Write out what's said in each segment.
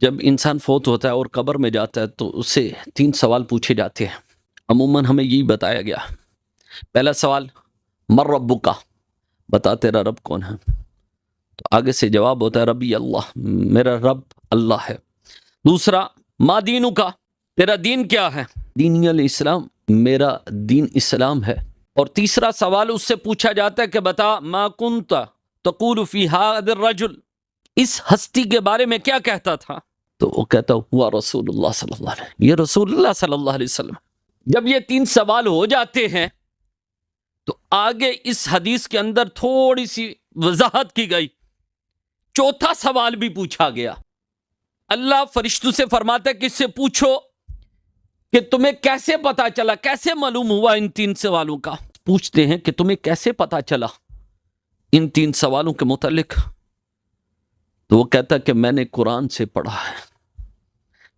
جب انسان فوت ہوتا ہے اور قبر میں جاتا ہے تو اس سے 3 سوال پوچھے جاتے ہیں. عموماً ہمیں یہی بتایا گیا. پہلا سوال من ربک، بتا تیرا رب کون ہے. تو آگے سے جواب ہوتا ہے ربی اللہ، میرا رب اللہ ہے. دوسرا ما دینک، تیرا دین کیا ہے. دینی الاسلام، میرا دین اسلام ہے. اور تیسرا سوال اس سے پوچھا جاتا ہے کہ بتا ما کنت تقول فی ھذا الرجل، اس ہستی کے بارے میں کیا کہتا تھا. تو وہ کہتا ہوا رسول اللہ صلی اللہ علیہ وسلم، یہ رسول اللہ صلی اللہ علیہ وسلم. جب یہ 3 سوال ہو جاتے ہیں تو آگے اس حدیث کے اندر تھوڑی سی وضاحت کی گئی. چوتھا سوال بھی پوچھا گیا. اللہ فرشتوں سے فرماتا ہے کہ اس سے پوچھو کہ تمہیں کیسے پتا چلا، کیسے معلوم ہوا ان 3 سوالوں کا. پوچھتے ہیں کہ تمہیں کیسے پتا چلا ان 3 سوالوں کے متعلق. تو وہ کہتا ہے کہ میں نے قرآن سے پڑھا ہے.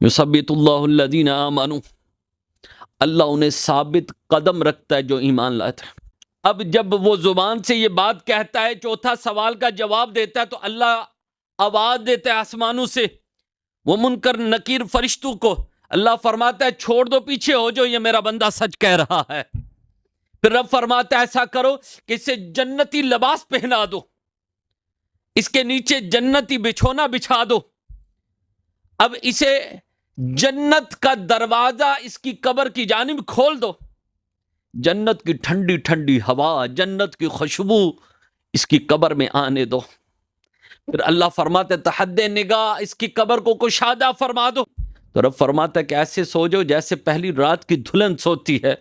یثبت اللہ الذین آمنوا، اللہ انہیں ثابت قدم رکھتا ہے جو ایمان لاتے ہیں. اب جب وہ زبان سے یہ بات کہتا ہے، چوتھا سوال کا جواب دیتا ہے، تو اللہ آواز دیتا ہے آسمانوں سے وہ منکر نکیر فرشتوں کو. اللہ فرماتا ہے چھوڑ دو، پیچھے ہو جو، یہ میرا بندہ سچ کہہ رہا ہے. پھر رب فرماتا ہے ایسا کرو کہ اسے جنتی لباس پہنا دو، اس کے نیچے جنتی بچھونا بچھا دو. اب اسے جنت کا دروازہ اس کی قبر کی جانب کھول دو. جنت کی ٹھنڈی ٹھنڈی ہوا، جنت کی خوشبو اس کی قبر میں آنے دو. پھر اللہ فرماتے تحد نگاہ، اس کی قبر کو کشادہ فرما دو. تو رب فرماتا ہے کہ ایسے سو جاؤ جیسے پہلی رات کی دلہن سوتی ہے.